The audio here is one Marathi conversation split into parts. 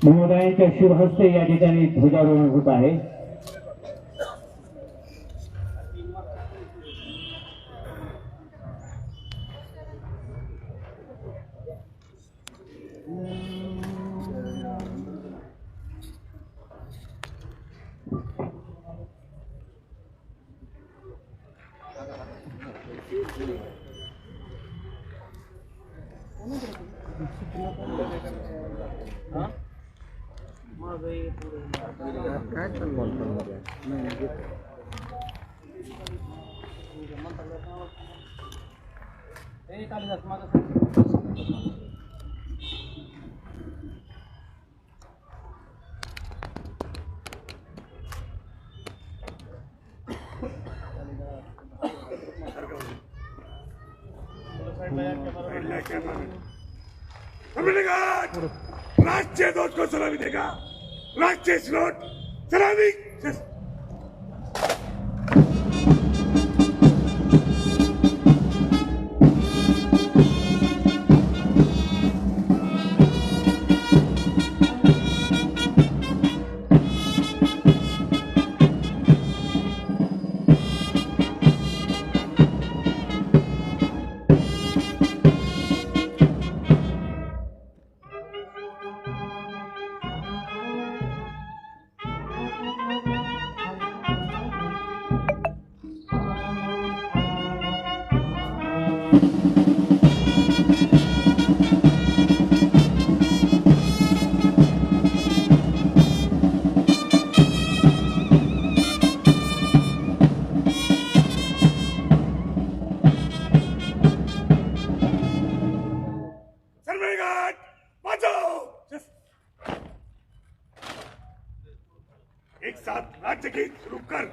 महोदयांच्या शुभ हस्ते या ठिकाणी ध्वजारोहण होत आहे। राष्ट्रीय ध्वज को सलामी देगा। राष्ट्रीय स्लोट सलामी। एक साथ राज्य गीत शुरू कर।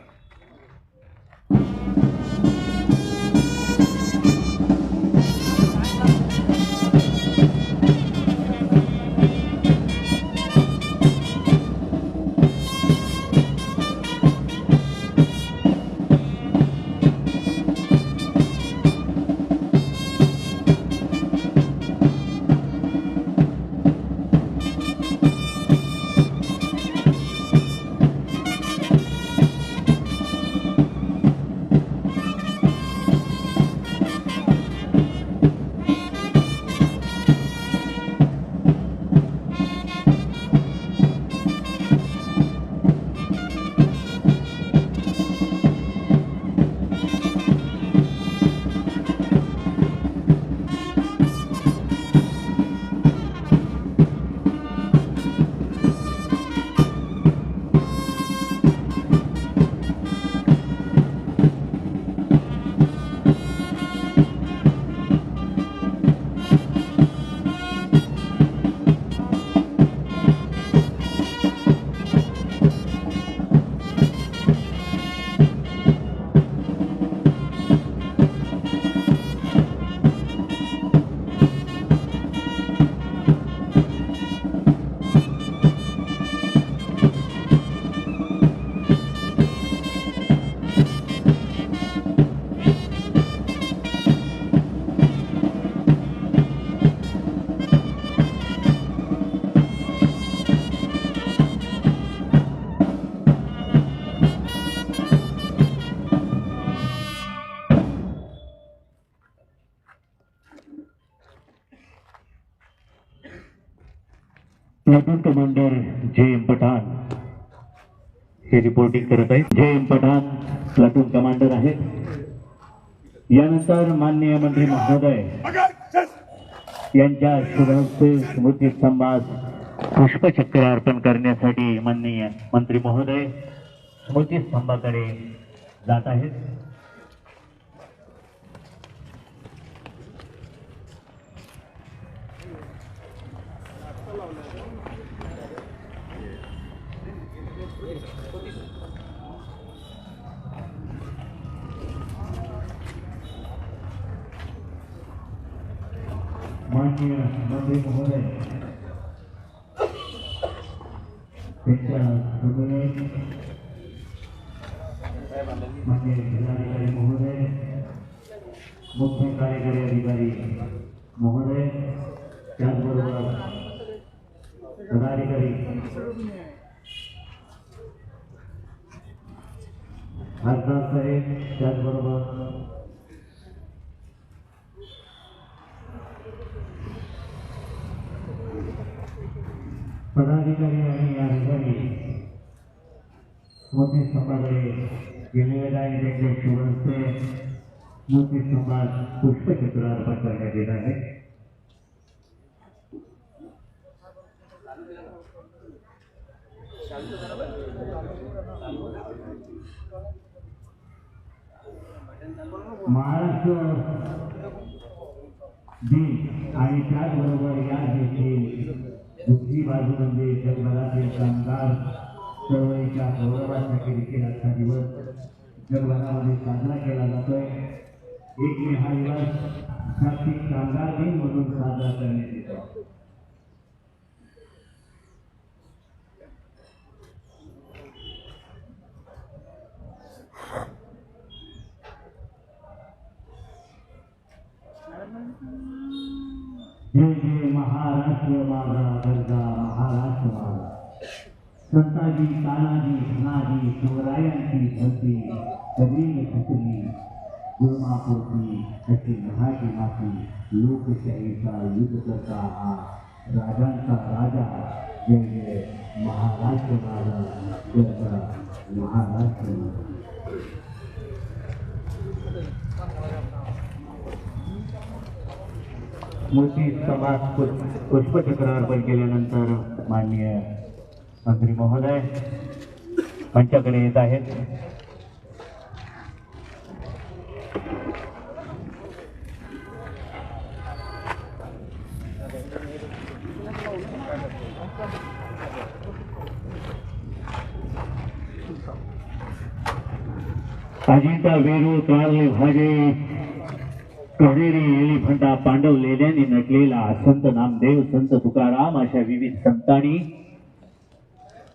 Platoon commander J.M.. पठाण हे रिपोर्टिंग करत आहेत। जे.एम. पठाण प्लाटून कमांडर आहेत। यानंतर माननीय मंत्री महोदय यांच्या शुभ हस्ते स्मृती स्तंभास पुष्पचक्र अर्पण करण्यासाठी माननीय मंत्री महोदय स्मृती स्तंभाकडे जात आहेत। माननीय मंत्री महोदय माननीय जिल्हाधिकारी महोदय, मुख्य कार्यकारी अधिकारी महोदय, त्याचबरोबर पदाधिकारी खासदार साहेब, त्याचबरोबर पदाधिकारी आणि या ठिकाणी मोठे स्तंभाकडे गेलेले आहे. त्यांच्या शुभहस्ते मोठे स्तंभात पुष्पचक्र अर्पण करण्यात येत आहे. महाराष्ट्र दिन आणि त्याचबरोबर या दिवशी दुसरी बाजू म्हणजे जगभरातील कामगार चळवळीच्या गौरवासाठी देखील आजचा दिवस जगभरामध्ये साजरा केला जातोय. 1 मे हा दिवस जागतिक कामगार दिन म्हणून साजरा करण्यात येतो. जय जय महाराष्ट्र माझा गरजा महाराष्ट्र माझा. संताजी तानाजी धनाजी शिवरायांची धरती कधी खचली गुरुमापुरती अशी मराठी माती लोकशाहीचा युद्ध करता हा राजांचा राजा. जय जय महाराष्ट्र माझा गरजा महाराष्ट्र माझा. मूर्ती स्तंभात पुष्पचक्र अर्पण केल्यानंतर माननीय मंत्री महोदय मंचाकडे येत आहेत. अजिंठा वेरूळ कारले भागे कढेरी एलिफंटा पांडव लेण्यांनी नटलेला संत नामदेव संत तुकाराम अशा विविध संतांनी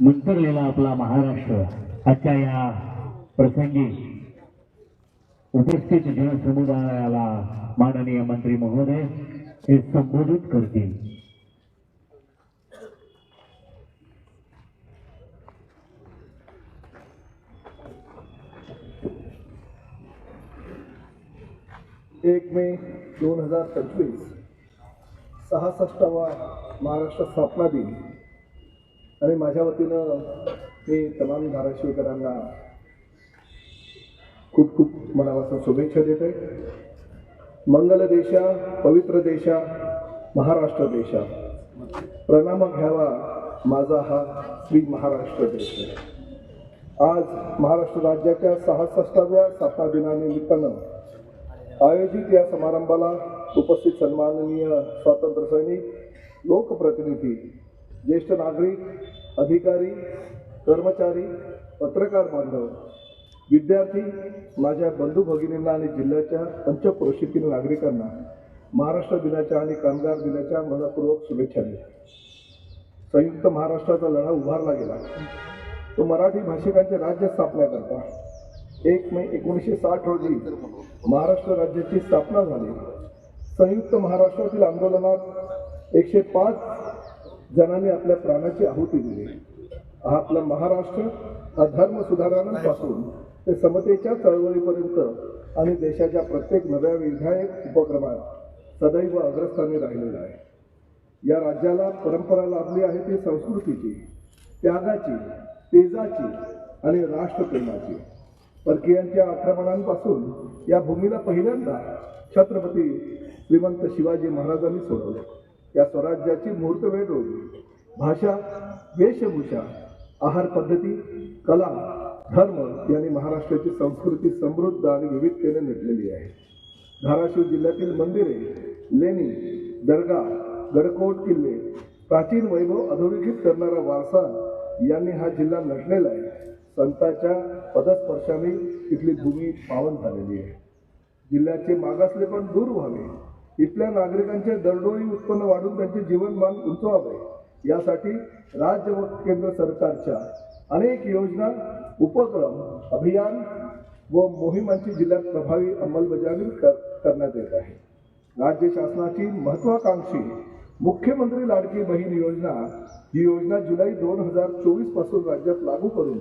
मंत्रलेला आपला महाराष्ट्र आजच्या या प्रसंगी उपस्थित जनसमुदायाला माननीय मंत्री महोदय हे संबोधित करतील. एक मे 2025 66वा महाराष्ट्र स्थापना दिन आणि माझ्या वतीनं मी तमाम धाराशिवकरांना खूप खूप मनापासून शुभेच्छा देते. मंगल देशा पवित्र देशा महाराष्ट्र देशा प्रणाम घ्यावा माझा हा श्री महाराष्ट्र देश. आज महाराष्ट्र राज्याच्या 66व्या स्थापना दिनानिमित्तानं आयोजित या समारंभाला उपस्थित सन्माननीय स्वातंत्र्य सैनिक, लोकप्रतिनिधी, ज्येष्ठ नागरिक, अधिकारी, कर्मचारी, पत्रकार बांधव, विद्यार्थी, माझ्या बंधू भगिनींना आणि जिल्ह्याच्या पंचक्रोशीतील नागरिकांना महाराष्ट्र दिनाच्या आणि कामगार दिनाच्या मनपूर्वक शुभेच्छा देतो. संयुक्त महाराष्ट्राचा लढा उभारला गेला तो मराठी भाषिकांच्या राज्य स्थापनेकरता. 1 मे 1960 रोजी महाराष्ट्र राज्याची स्थापना झाली. संयुक्त महाराष्ट्रातील आंदोलनात 105 जणांनी आपल्या प्राणाची आहुती दिली. हा आपला महाराष्ट्र हा धर्म सुधारणांपासून ते समतेच्या चळवळीपर्यंत आणि देशाच्या प्रत्येक नव्या विधायक उपक्रमात सदैव अग्रस्थानी राहिलेला आहे. या राज्याला परंपरा लाभली आहे ती संस्कृतीची, त्यागाची, तेजाची आणि राष्ट्रप्रेमाची. परकीयांच्या आक्रमणांपासून या भूमीला पहिल्यांदा छत्रपती श्रीमंत शिवाजी महाराजांनी सोडवले. या स्वराज्याची मुहूर्तमेढ रोवली. भाषा, वेशभूषा, आहार पद्धती, कला, धर्म यांनी महाराष्ट्राची संस्कृती समृद्ध आणि विविधतेने नटलेली आहे. धाराशिव जिल्ह्यातील मंदिरे, लेणी, दर्गा, गडकोट किल्ले, प्राचीन वैभव अधोरेखित करणारा वारसा यांनी हा जिल्हा नटलेला आहे. संतांच्या पदस्पर्शाने इथली भूमी पावन झालेली आहे. जिल्ह्याचे मागासलेपण दूर व्हावे, इथल्या नागरिकांचे दरडोई उत्पन्न वाढून त्यांचे जीवनमान उंचवावे यासाठी राज्य व केंद्र सरकारच्या अनेक योजना, उपक्रम, अभियान व मोहिमांची जिल्ह्यात प्रभावी अंमलबजावणी करण्यात येत आहे. राज्य शासनाची महत्त्वाकांक्षी मुख्यमंत्री लाडकी बहीण योजना ही योजना जुलै 2024 पासून राज्यात लागू करून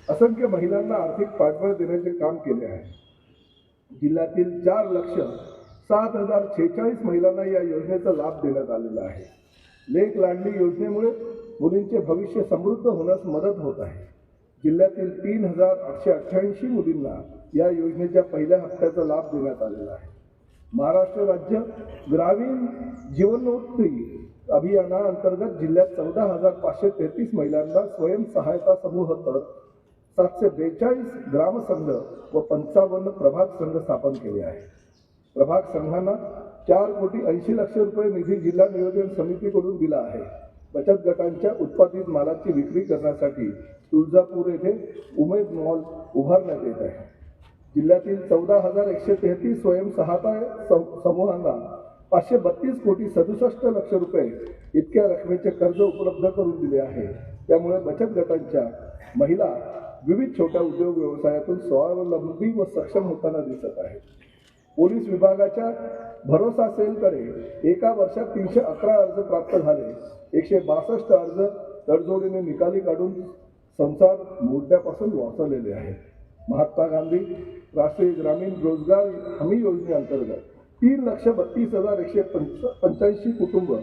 असंख्य महिलांना आर्थिक पाठबळ देण्याचे काम केले आहे. जिल्ह्यातील 4,07,046 महिलांना या योजनेचा लाभ देण्यात आलेला आहे. लेक लाडली योजनेमुळे मुलींचे भविष्य समृद्ध होण्यास मदत होत आहे. जिल्ह्यातील 3,888 मुलींना या योजनेच्या पहिल्या हप्त्याचा लाभ देण्यात आलेला आहे. महाराष्ट्र राज्य ग्रामीण जीवनोन्नती अभियानाअंतर्गत जिल्ह्यात 14,533 महिलांना स्वयंसहायता समूह तळ 742 ग्रामसंघ व 55 प्रभाग संघ स्थापन केले आहे. प्रभाग संघांना 4,80,00,000 रुपये निधी जिल्हा नियोजन समितीकडून दिला आहे. बचत गटांच्या उत्पादित मालाची विक्री करण्यासाठी तुळजापूर येथे उमेद मॉल उभारण्यात येत आहे. जिल्ह्यातील 14,133 स्वयंसहायता समूहांना 532 कोटी 67 लक्ष रुपये इतक्या रकमेचे कर्ज उपलब्ध करून दिले आहे. त्यामुळे बचत गटांच्या महिला विविध छोट्या उद्योग व्यवसायातून स्वावलंबी व सक्षम होताना दिसत आहेत. पोलीस विभागाच्या भरोसा सेलकडे एका वर्षात 311 अर्ज प्राप्त झाले. 162 अर्ज तडजोडीने निकाली काढून संसार मोडण्यापासून वाचवलेले आहेत. महात्मा गांधी राष्ट्रीय ग्रामीण रोजगार हमी योजनेअंतर्गत 3,32,185 कुटुंब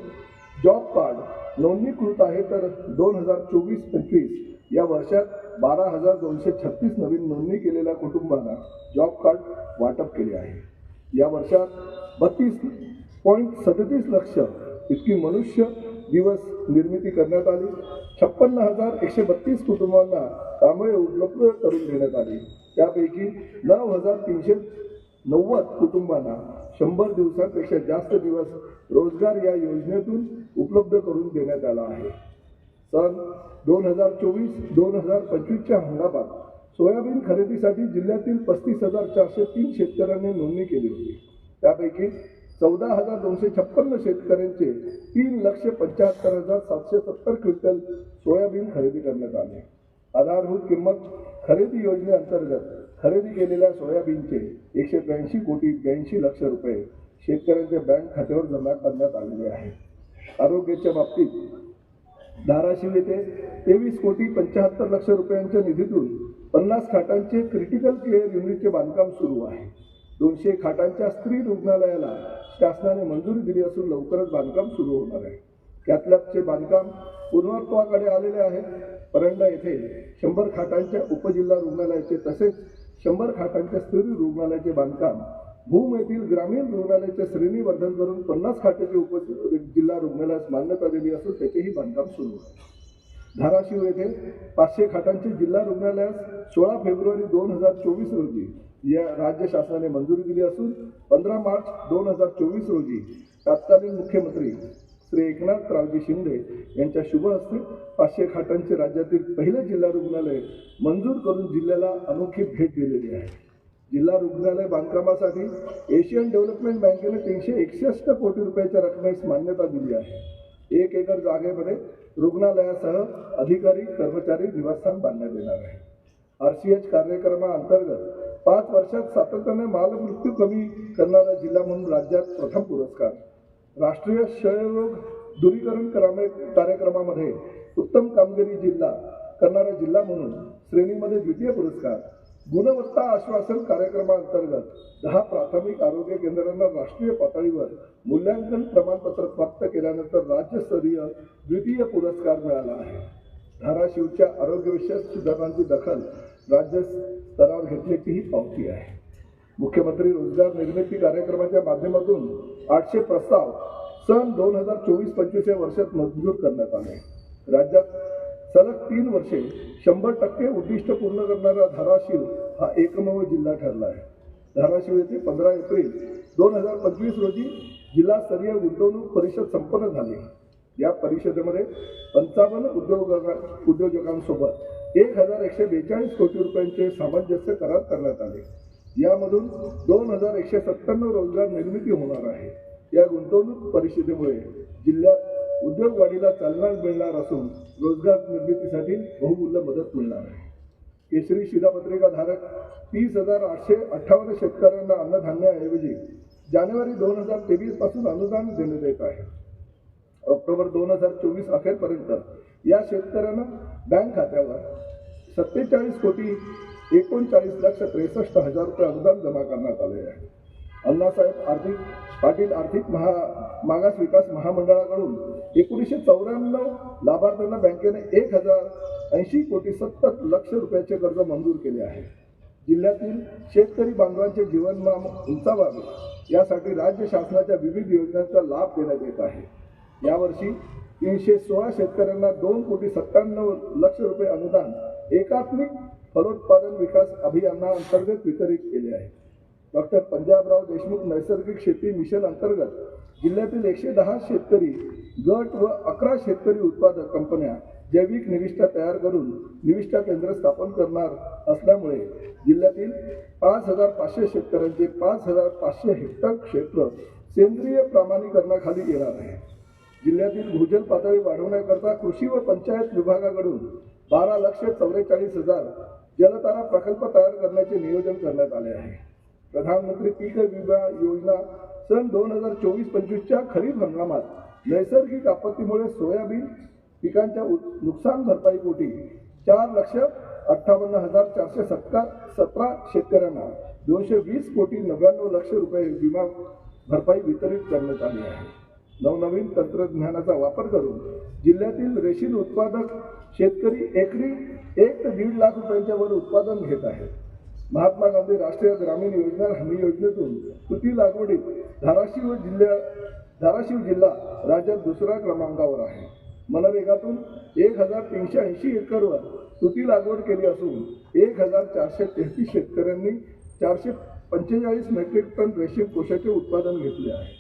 जॉब कार्ड नोंदणीकृत आहे, तर 2024-25 या वर्षात 12,236 नवीन नोंदणी केलेल्या कुटुंबांना जॉब कार्ड वाटप केले आहे. या वर्षात 32.37 लक्ष इतकी मनुष्य दिवस निर्मिती करण्यात आली. 56,132 कुटुंबांना कामे उपलब्ध करून देण्यात आली. त्यापैकी 9,390 कुटुंबांना 100 दिवसांपेक्षा जास्त दिवस रोजगार या योजनेतून उपलब्ध करून देण्यात आला आहे. सन 2024-2025च्या हंगामात सोयाबीन खरेदीसाठी जिल्ह्यातील 35,403 शेतकऱ्यांनी नोंदणी केली होती. त्यापैकी 14,256 शेतकऱ्यांचे 3,75,770 क्विंटल सोयाबीन खरेदी करण्यात आले. आधारभूत किंमत खरेदी योजनेअंतर्गत खरेदी केलेल्या सोयाबीनचे 182 कोटी 82 लक्ष रुपये शेतकऱ्यांच्या बँक खात्यावर जमा करण्यात आलेले आहे. आरोग्याच्या बाबतीत धाराशिव येथे 23 कोटी 75 लक्ष रुपयांच्या निधीतून 50 खाटांचे क्रिटिकल केअर युनिटचे बांधकाम सुरू आहे. 200 खाटांच्या स्त्री रुग्णालयाला शासनाने मंजुरी दिली असून लवकरच बांधकाम सुरू होणार आहे. कॅथलॅबचे बांधकाम पूर्णत्वाकडे आलेले आहे. परंडा येथे 100 खाटांच्या उपजिल्हा रुग्णालयाचे तसेच 100 खाटांच्या स्त्री रुग्णालयाचे बांधकाम, भूम येथील ग्रामीण रुग्णालयाचे श्रेणीवर्धन करून 50 खाटाचे उपजिल्हा रुग्णालयास मान्यता दिली असून त्याचेही बांधकाम सुरू आहे. धाराशिव येथे 500 खाटांचे जिल्हा रुग्णालयास 16 फेब्रुवारी 2024 रोजी या राज्य शासनाने मंजुरी दिली असून 15 मार्च 2024 रोजी तत्कालीन मुख्यमंत्री श्री एकनाथरावजी शिंदे यांच्या शुभ हस्ते 500 खाटांचे राज्यातील पहिले जिल्हा रुग्णालय मंजूर करून जिल्ह्याला अनोखी भेट दिलेली आहे. जिल्हा रुग्णालय बांधकामासाठी एशियन डेव्हलपमेंट बँकेने 361 कोटी रुपयाच्या रकमेस मान्यता दिली आहे. 1 एकर जागेमध्ये रुग्णालयासह अधिकारी कर्मचारी निवासस्थान बांधण्यात येणार आहे. RCH कार्यक्रमाअंतर्गत 5 वर्षात सातत्याने बालमृत्यू कमी करणारा जिल्हा म्हणून राज्यात प्रथम पुरस्कार, राष्ट्रीय क्षयरोग दूरीकरण कार्यक्रमामध्ये उत्तम कामगिरी करणारा जिल्हा म्हणून श्रेणीमध्ये द्वितीय पुरस्कार, गुणवत्ता आश्वासन कार्यक्रमाअंतर्गत 10 प्राथमिक आरोग्य केंद्रांना राष्ट्रीय पातळीवर मूल्यांकन प्रमाणपत्र प्राप्त केल्यानंतर राज्यस्तरीय द्वितीय पुरस्कार मिळाला आहे. धाराशिवच्या आरोग्यविषयक सुधारणांची दखल राज्य स्तरावर घेतल्याची ही पावती आहे. मुख्यमंत्री रोजगार निर्मिती कार्यक्रमाच्या माध्यमातून 800 प्रस्ताव सन 2024-25 या वर्षात मंजूर करण्यात आले. राज्यात सलग 3 वर्षे 100% उद्दिष्ट पूर्ण करणारा धाराशिव हा एकमेव जिल्हा ठरला आहे. धाराशिव येथे 15 एप्रिल 2025 रोजी जिल्हास्तरीय गुंतवणूक परिषद संपन्न झाली. या परिषदेमध्ये 55 उद्योजकांसोबत 1,142 कोटी रुपयांचे सामंजस्य करार करण्यात आले. यामधून 2,197 रोजगार निर्मिती होणार आहे. या गुंतवणूक परिषदेमुळे जिल्ह्यात उद्योग वाढीला चालना मिळणार असून रोजगार निर्मितीसाठी बहुमूल्य मदत मिळणार आहे. केशरी शिधापत्रिका धारक 30,858 शेतकऱ्यांना अन्नधान्याऐवजी जानेवारी 2023 पासून अनुदान देण्यात येत आहे. ऑक्टोबर 2024 अखेरपर्यंत या शेतकऱ्यांना बँक खात्यावर 47,39,63,63,000 रुपये अनुदान जमा करण्यात आले आहे. अण्णासाहेब पाटील आर्थिक मागास विकास महामंडळाकडून 1994 लाभार्थ्यांना बँकेने 1,080,70,00,000 रुपयाचे कर्ज मंजूर केले आहे. जिल्ह्यातील शेतकरी बांधवांचे जीवनमान उंचावावे यासाठी राज्य शासनाच्या विविध योजनांचा लाभ देण्यात येत आहे. यावर्षी 316 शेतकऱ्यांना 2,97,00,000 रुपये अनुदान एकात्मिक फलोत्पादन विकास अभियानाअंतर्गत वितरित केले आहे. डॉक्टर पंजाबराव देशमुख नैसर्गिक शेती मिशन अंतर्गत जिल्ह्यातील 110 शेतकरी गट व 11 शेतकरी उत्पादक कंपन्या जैविक निविष्ठा तयार करून निविष्ठा केंद्र स्थापन करणार असल्यामुळे जिल्ह्यातील 5,500 शेतकऱ्यांचे 5,500 हेक्टर क्षेत्र सेंद्रिय प्रमाणीकरणाखाली येणार आहे. जिल्ह्यातील भूजल पातळी वाढवण्याकरता कृषी व पंचायत विभागाकडून 12,44,000 जलतारा प्रकल्प तयार करण्याचे नियोजन करण्यात आले आहे. प्रधानमंत्री पीक विमा योजना सन 2024-25च्या खरीप हंगामात नैसर्गिक आपत्तीमुळे सोयाबीन पिकांच्या नुकसान भरपाईपोटी 4,58,417 शेतकऱ्यांना 220,99,00,000 रुपये विमा भरपाई वितरित करण्यात आली आहे. नवनवीन तंत्रज्ञानाचा वापर करून जिल्ह्यातील रेशीम उत्पादक शेतकरी एकरी 1 ते 1.5 लाख रुपयांच्या वर उत्पादन घेत आहेत. महात्मा गांधी राष्ट्रीय ग्रामीण योजना हमी योजनेतून तुती लागवडीत धाराशिव जिल्हा राज्यात दुसऱ्या क्रमांकावर आहे. मनरेगातून 1,380 एकरवर तुती लागवड केली असून 1,433 शेतकऱ्यांनी 445 मेट्रिक टन रेशीम कोशाचे उत्पादन घेतले आहे.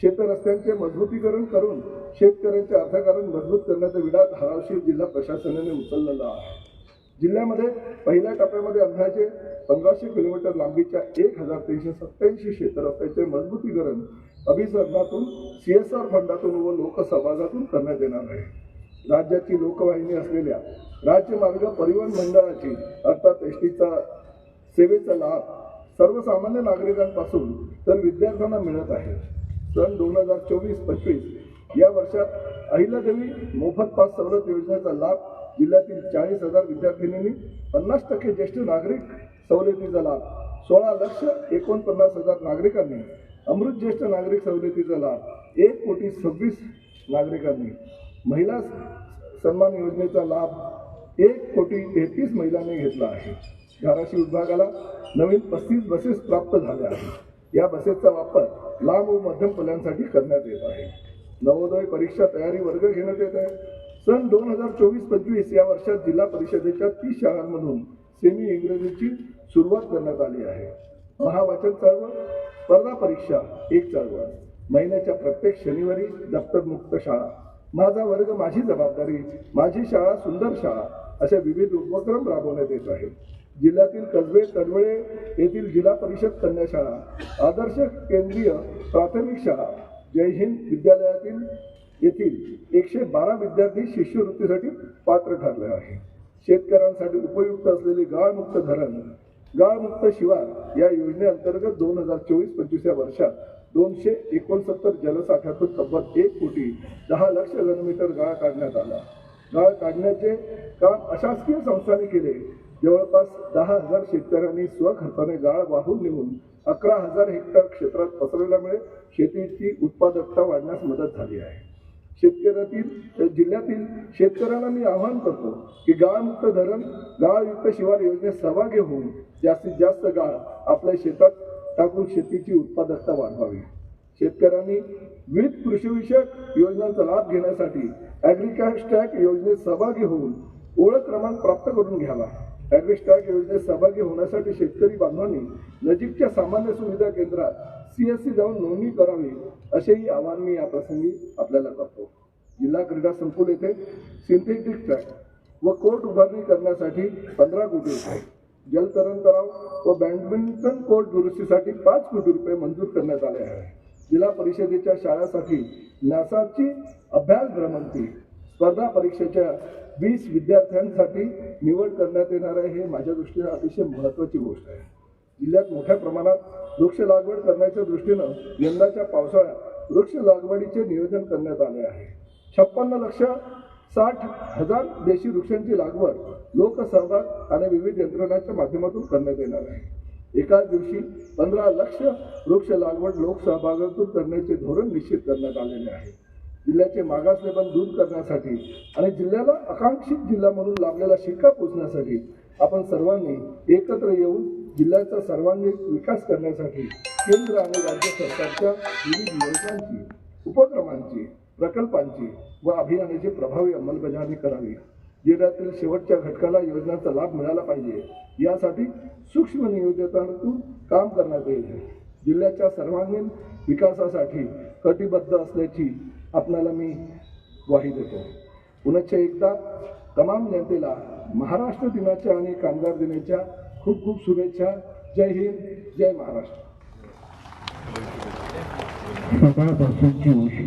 शेतरस्त्यांचे मजबूतीकरण करून शेतकऱ्यांचे अर्थकारण मजबूत करण्याचा विडा धाराशिव जिल्हा प्रशासनाने उचललेला आहे. जिल्ह्यामध्ये पहिल्या टप्प्यामध्ये अंदाजे 1500 किलोमीटर लांबीच्या 1,387 शेतरस्त्याचे मजबूतीकरण अभिसरणातून CSR फंडातून व लोकसहभागातून करण्यात येणार आहे. राज्याची लोकवाहिनी असलेल्या राज्य मार्ग परिवहन मंडळाची अर्थात एसटीचा सेवेचा लाभ सर्वसामान्य नागरिकांपासून तर विद्यार्थ्यांना मिळत आहे. सन 2024-25 या वर्षात अहिल्यादेवी मोफत पास सवलत योजनेचा लाभ जिल्ह्यातील 40,000 विद्यार्थिनींनी, 50% ज्येष्ठ नागरिक सवलतीचा लाभ 16,49,000 नागरिकांनी, अमृत ज्येष्ठ नागरिक सवलतीचा लाभ 1,26,00,000 नागरिकांनी, महिला सन्मान योजनेचा लाभ 1,33,00,000 महिलांनी घेतला आहे. धाराशिव विभागाला नवीन 35 बसेस प्राप्त झाल्या आहेत. या बसेसचा वापर लांब व मध्यम पल्ल्यांसाठी करण्यात येत आहे. नवोदय परीक्षा तयारी वर्ग घेण्यात येत आहे. सन 2024-25 या वर्षात जिल्हा परिषदेच्या 30 शाळांमधून सेमी इंग्रजीची सुरुवात करण्यात आली आहे. महावाचन चळवळ, स्पर्धा परीक्षा एक चळवळ, महिन्याच्या प्रत्येक शनिवारी दप्तरमुक्त शाळा, माझा वर्ग माझी जबाबदारी, माझी शाळा सुंदर शाळा अशा विविध उपक्रम राबवण्यात येत आहेत. जिल्ह्यातील कसबे तडवळे येथील जिल्हा परिषद कन्या शाळा, आदर्श केंद्रीय प्राथमिक शाळा, जय हिंद विद्यालयातील येथील 112 विद्यार्थी शिष्यवृत्तीसाठी पात्र ठरले आहे. शेतकऱ्यांसाठी उपयुक्त असलेले गाळमुक्त धरण, गाळमुक्त शिवार या योजनेअंतर्गत 2024-25 या वर्षात 269 जलसाठ्यातून तब्बल 1,10,00,000 घनमीटर गाळ काढण्यात आला. गाळ काढण्याचे काम अशासकीय संस्थांनी केले. जवळपास 10,000 शेतकऱ्यांनी स्वखर्चाने गाळ वाहून नेऊन 11,000 हेक्टर क्षेत्रात पसरवल्यामुळे शेतीची उत्पादकता वाढण्यास मदत झाली आहे. जिल्ह्यातील शेतकऱ्यांना मी आवाहन करतो की गाळमुक्त धरण, गाळयुक्त शिवार योजनेत सहभागी होऊन जास्तीत जास्त गाळ आपल्या शेतात टाकून शेतीची उत्पादकता वाढवावी. शेतकऱ्यांनी विविध कृषीविषयक योजनांचा लाभ घेण्यासाठी ॲग्रिकॅशटॅग योजनेत सहभागी होऊन ओळख क्रमांक प्राप्त करून घ्यावा. ॲग्रिस्टॅग योजनेत सहभागी होण्यासाठी शेतकरी बांधवांनी नजीकच्या सामान्य सुविधा केंद्रात CSC जाऊन नोंदणी करावी असेही आवाहन मी या प्रसंगी आपल्याला करतो. जिल्हा क्रीडा संकुल येथे सिंथेटिक ट्रॅक व कोर्ट उभारणी करण्यासाठी 15 कोटी रुपये, जलतरण तलाव व बॅडमिंटन कोर्ट दुरुस्तीसाठी 5 कोटी रुपये मंजूर करण्यात आले आहे. जिल्हा परिषदेच्या शाळांसाठी नासाची अभ्यास भ्रमंती स्पर्धा परीक्षेच्या 20 विद्यार्थ्यांसाठी निवड करण्यात येणार आहे. हे माझ्या दृष्टीने अतिशय महत्त्वाची गोष्ट आहे. जिल्ह्यात मोठ्या प्रमाणात वृक्ष लागवड करण्याच्या दृष्टीनं यंदाच्या पावसाळ्यात वृक्ष लागवडीचे नियोजन करण्यात आले आहे. 56,60,000 देशी वृक्षांची लागवड लोकसहभाग आणि विविध यंत्रणांच्या माध्यमातून करण्यात येणार आहे. एकाच दिवशी 15 लाख वृक्ष लागवड लोकसहभागातून करण्याचे धोरण निश्चित करण्यात आलेले आहे. जिल्ह्याचे मागासलेपण दूर करण्यासाठी आणि जिल्ह्याला आकांक्षित जिल्हा म्हणून लाभलेला शिक्का पोचण्यासाठी आपण सर्वांनी एकत्र येऊन जिल्ह्याचा सर्वांगीण विकास करण्यासाठी केंद्र आणि राज्य सरकारच्या विविध योजनांची, उपक्रमांची, प्रकल्पांची व अभियानाची प्रभावी अंमलबजावणी करावी. जिल्ह्यातील शेवटच्या घटकाला योजनांचा लाभ मिळाला पाहिजे यासाठी सूक्ष्म नियोजनातून काम करण्यात येईल. जिल्ह्याच्या सर्वांगीण विकासासाठी कटिबद्ध असल्याची आपणाला मी ग्वाही देतो. पुनश्च एकदा तमाम जनतेला महाराष्ट्र दिनाच्या आणि कामगार दिनाच्या खूप खूप शुभेच्छा. जय हिंद, जय महाराष्ट्र. सकाळपासूनची उष्ण